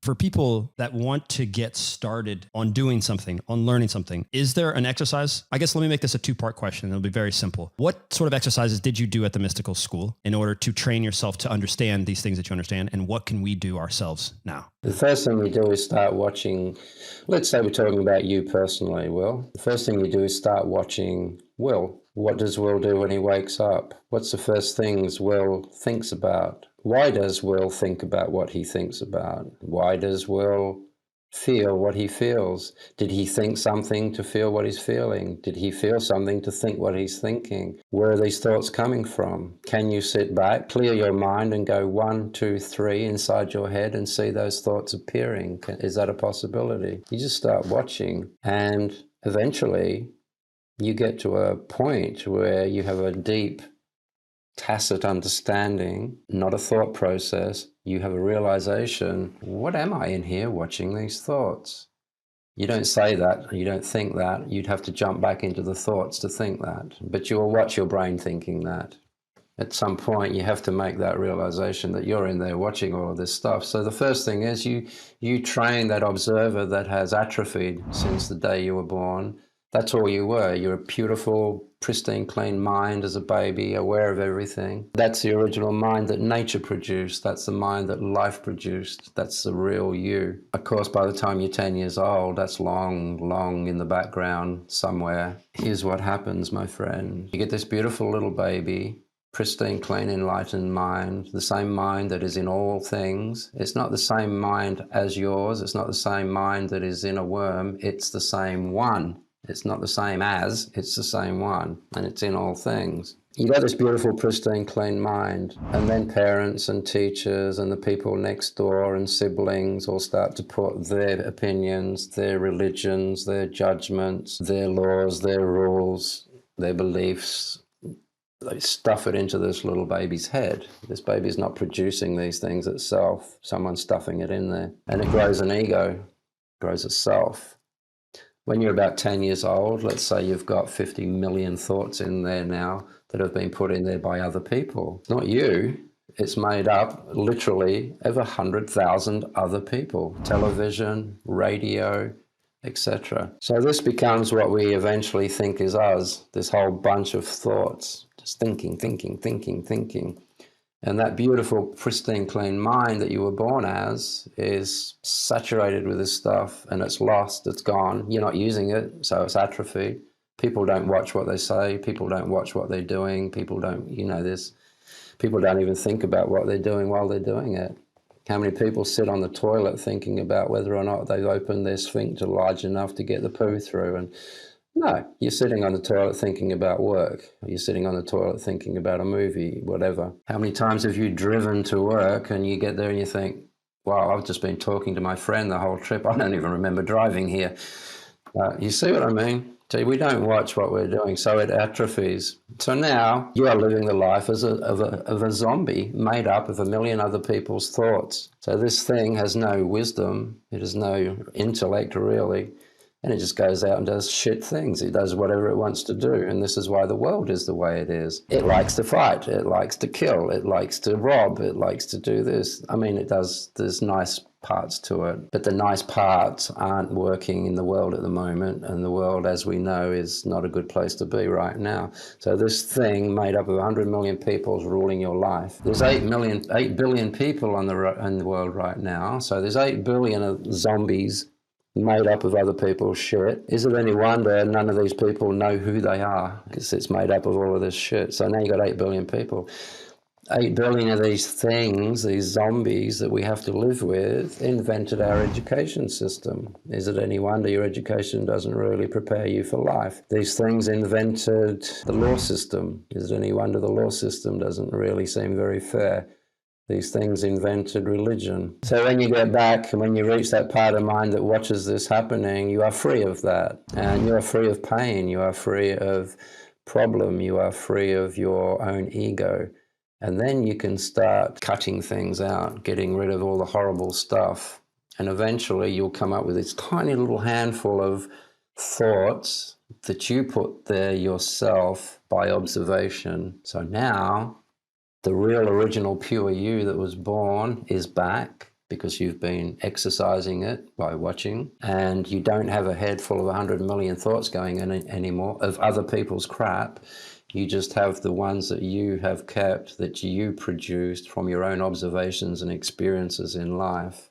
For people that want to get started on doing something, on learning something, is there an exercise? I guess let me make this a two-part question. It'll be very simple. What sort of exercises did you do at the mystical school in order to train yourself to understand these things that you understand? And what can we do ourselves now? The first thing we do is start watching, let's say we're talking about you personally, Will. The first thing we do is start watching Will. What does Will do when he wakes up? What's the first things Will thinks about? Why does Will think about what he thinks about? Why does Will feel what he feels? Did he think something to feel what he's feeling? Did he feel something to think what he's thinking? Where are these thoughts coming from? Can you sit back, clear your mind and go 1, 2, 3 inside your head and see those thoughts appearing? Is that a possibility? You just start watching, and eventually you get to a point where you have a deep tacit understanding, not a thought process. You have a realization, what am I in here watching these thoughts? You don't say that, you don't think that. You'd have to jump back into the thoughts to think that, but you will watch your brain thinking that. At some point, you have to make that realization that you're in there watching all of this stuff. So the first thing is you train that observer that has atrophied since the day you were born. That's all you were. You're a beautiful, pristine, clean mind as a baby, aware of everything. That's the original mind that nature produced. That's the mind that life produced. That's the real you. Of course, by the time you're 10 years old, that's long, long in the background somewhere. Here's what happens, my friend. You get this beautiful little baby, pristine, clean, enlightened mind, the same mind that is in all things. It's not the same mind as yours. It's not the same mind that is in a worm. It's the same one. It's not the same as, it's the same one, and it's in all things. You got this beautiful, pristine, clean mind, and then parents and teachers and the people next door and siblings all start to put their opinions, their religions, their judgments, their laws, their rules, their beliefs. They stuff it into this little baby's head. This baby's not producing these things itself. Someone's stuffing it in there. And it grows an ego, grows a self. When you're about 10 years old, let's say you've got 50 million thoughts in there now that have been put in there by other people. Not you. It's made up literally of 100,000 other people. Television, radio, etc. So this becomes what we eventually think is us, this whole bunch of thoughts. Just thinking, thinking, thinking, thinking. And that beautiful, pristine, clean mind that you were born as is saturated with this stuff, and it's lost, it's gone. You're not using it, so it's atrophied. People don't watch what they say. People don't watch what they're doing. People don't, people don't even think about what they're doing while they're doing it. How many people sit on the toilet thinking about whether or not they've opened their sphincter large enough to get the poo through? And no, you're sitting on the toilet thinking about work. You're sitting on the toilet thinking about a movie, whatever. How many times have you driven to work and you get there and you think, wow, I've just been talking to my friend the whole trip. I don't even remember driving here. You see what I mean? So we don't watch what we're doing, so it atrophies. So now you are living the life of a zombie made up of 1 million other people's thoughts. So this thing has no wisdom. It has no intellect, really. And it just goes out and does shit things. It does whatever it wants to do. And this is why the world is the way it is. It likes to fight. It likes to kill. It likes to rob. It likes to do this. I mean, it does, there's nice parts to it. But the nice parts aren't working in the world at the moment. And the world, as we know, is not a good place to be right now. So this thing made up of 100 million people is ruling your life. There's 8 billion people in the world right now. So there's 8 billion of zombies made up of other people's shit. Is it any wonder none of these people know who they are? Because it's made up of all of this shit. So now you got 8 billion people. 8 billion of these things, these zombies that we have to live with, invented our education system. Is it any wonder your education doesn't really prepare you for life? These things invented the law system. Is it any wonder the law system doesn't really seem very fair? These things invented religion. So when you get back and when you reach that part of mind that watches this happening, you are free of that. And you are free of pain. You are free of problem. You are free of your own ego. And then you can start cutting things out, getting rid of all the horrible stuff. And eventually you'll come up with this tiny little handful of thoughts that you put there yourself by observation. So now the real original pure you that was born is back. because you've been exercising it by watching, and you don't have a head full of 100 million thoughts going in anymore of other people's crap. You just have the ones that you have kept, that you produced from your own observations and experiences in life.